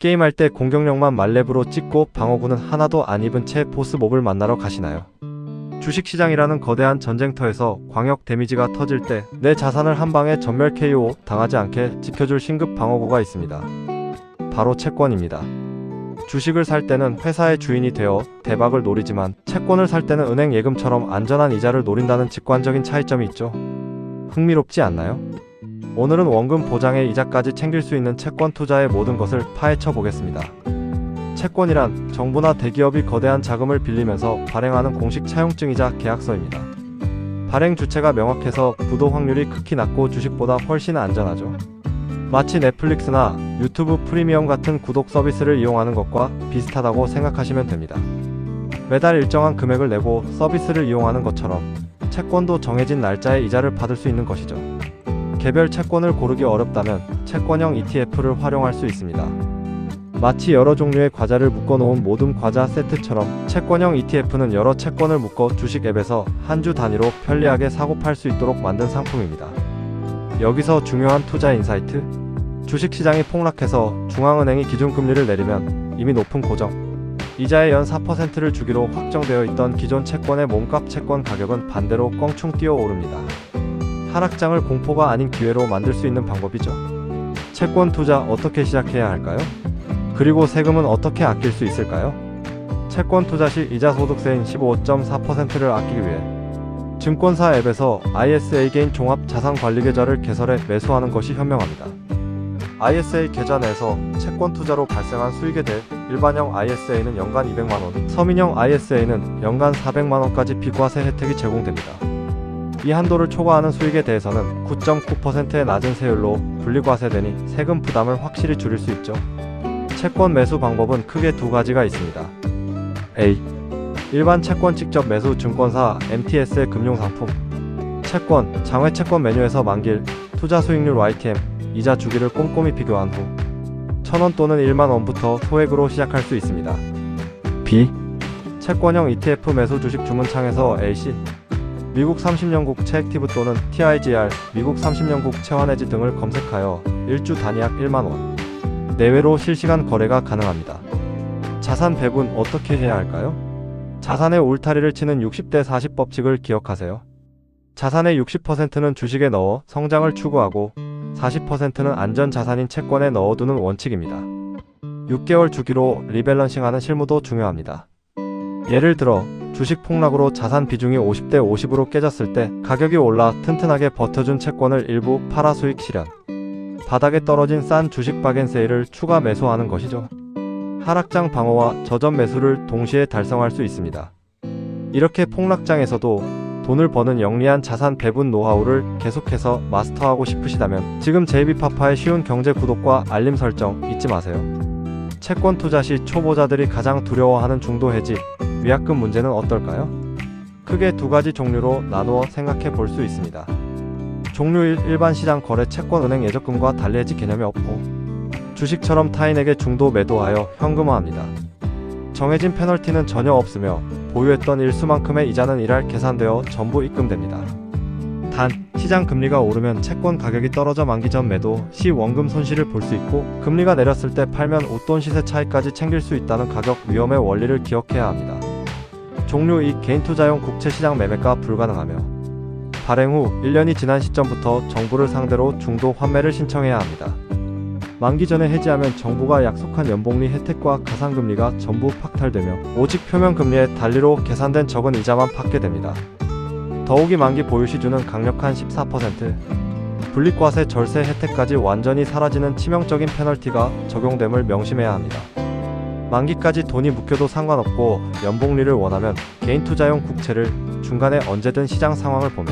게임할 때 공격력만 만렙으로 찍고 방어구는 하나도 안 입은 채 보스몹을 만나러 가시나요? 주식시장이라는 거대한 전쟁터에서 광역 데미지가 터질 때 내 자산을 한 방에 전멸 KO 당하지 않게 지켜줄 신급 방어구가 있습니다. 바로 채권입니다. 주식을 살 때는 회사의 주인이 되어 대박을 노리지만 채권을 살 때는 은행 예금처럼 안전한 이자를 노린다는 직관적인 차이점이 있죠. 흥미롭지 않나요? 오늘은 원금 보장의 이자까지 챙길 수 있는 채권 투자의 모든 것을 파헤쳐 보겠습니다. 채권이란 정부나 대기업이 거대한 자금을 빌리면서 발행하는 공식 차용증이자 계약서입니다. 발행 주체가 명확해서 부도 확률이 극히 낮고 주식보다 훨씬 안전하죠. 마치 넷플릭스나 유튜브 프리미엄 같은 구독 서비스를 이용하는 것과 비슷하다고 생각하시면 됩니다. 매달 일정한 금액을 내고 서비스를 이용하는 것처럼 채권도 정해진 날짜에 이자를 받을 수 있는 것이죠. 개별 채권을 고르기 어렵다면 채권형 ETF를 활용할 수 있습니다. 마치 여러 종류의 과자를 묶어놓은 모둠 과자 세트처럼 채권형 ETF는 여러 채권을 묶어 주식 앱에서 한 주 단위로 편리하게 사고 팔 수 있도록 만든 상품입니다. 여기서 중요한 투자 인사이트. 주식시장이 폭락해서 중앙은행이 기준금리를 내리면 이미 높은 고정 이자의 연 4%를 주기로 확정되어 있던 기존 채권의 몸값 채권 가격은 반대로 껑충 뛰어오릅니다. 하락장을 공포가 아닌 기회로 만들 수 있는 방법이죠. 채권 투자 어떻게 시작해야 할까요? 그리고 세금은 어떻게 아낄 수 있을까요? 채권 투자 시 이자 소득세인 15.4%를 아끼기 위해 증권사 앱에서 ISA 개인 종합 자산 관리 계좌를 개설해 매수하는 것이 현명합니다. ISA 계좌 내에서 채권 투자로 발생한 수익에 대해 일반형 ISA는 연간 200만원, 서민형 ISA는 연간 400만원까지 비과세 혜택이 제공됩니다. 이 한도를 초과하는 수익에 대해서는 9.9%의 낮은 세율로 분리과세되니 세금 부담을 확실히 줄일 수 있죠. 채권 매수 방법은 크게 두 가지가 있습니다. A. 일반 채권 직접 매수 증권사 MTS의 금융상품 채권, 장외채권 메뉴에서 만길, 투자 수익률 YTM, 이자 주기를 꼼꼼히 비교한 후 1,000원 또는 10,000원부터 소액으로 시작할 수 있습니다. B. 채권형 ETF 매수 주식 주문창에서 AC, 미국 30년국 채액티브 또는 TIGR, 미국 30년국 채환해지 등을 검색하여 일주 단위 약 1만원 내외로 실시간 거래가 가능합니다. 자산 배분 어떻게 해야 할까요? 자산의 울타리를 치는 60대 40 법칙을 기억하세요. 자산의 60%는 주식에 넣어 성장을 추구하고 40%는 안전자산인 채권에 넣어두는 원칙입니다. 6개월 주기로 리밸런싱하는 실무도 중요합니다. 예를 들어 주식 폭락으로 자산 비중이 50대 50으로 깨졌을 때 가격이 올라 튼튼하게 버텨준 채권을 일부 팔아 수익 실현, 바닥에 떨어진 싼 주식 박앤세일을 추가 매수하는 것이죠. 하락장 방어와 저점 매수를 동시에 달성할 수 있습니다. 이렇게 폭락장에서도 돈을 버는 영리한 자산 배분 노하우를 계속해서 마스터하고 싶으시다면 지금 JB파파의 쉬운 경제 구독과 알림 설정 잊지 마세요. 채권 투자 시 초보자들이 가장 두려워하는 중도 해지, 위약금 문제는 어떨까요? 크게 두 가지 종류로 나누어 생각해 볼 수 있습니다. 종류 1. 일반 시장 거래 채권 은행 예적금과 달리 해지 개념이 없고 주식처럼 타인에게 중도 매도하여 현금화합니다. 정해진 페널티는 전혀 없으며 보유했던 일수만큼의 이자는 이랄 계산되어 전부 입금됩니다. 단, 시장 금리가 오르면 채권 가격이 떨어져 만기 전 매도 시 원금 손실을 볼 수 있고 금리가 내렸을 때 팔면 웃돈 시세 차이까지 챙길 수 있다는 가격 위험의 원리를 기억해야 합니다. 종류 2. 개인 투자용 국채시장 매매가 불가능하며 발행 후 1년이 지난 시점부터 정부를 상대로 중도 환매를 신청해야 합니다. 만기 전에 해지하면 정부가 약속한 연복리 혜택과 가상금리가 전부 박탈되며 오직 표면금리의 달리로 계산된 적은 이자만 받게 됩니다. 더욱이 만기 보유 시주는 강력한 14%, 분리과세 절세 혜택까지 완전히 사라지는 치명적인 페널티가 적용됨을 명심해야 합니다. 만기까지 돈이 묵혀도 상관없고 연복리를 원하면 개인 투자용 국채를 중간에 언제든 시장 상황을 보며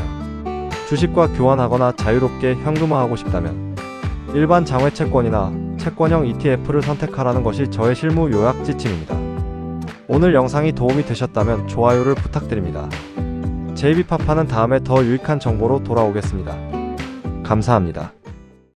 주식과 교환하거나 자유롭게 현금화하고 싶다면 일반 장외채권이나 채권형 ETF를 선택하라는 것이 저의 실무 요약 지침입니다. 오늘 영상이 도움이 되셨다면 좋아요를 부탁드립니다. JB파파는 다음에 더 유익한 정보로 돌아오겠습니다. 감사합니다.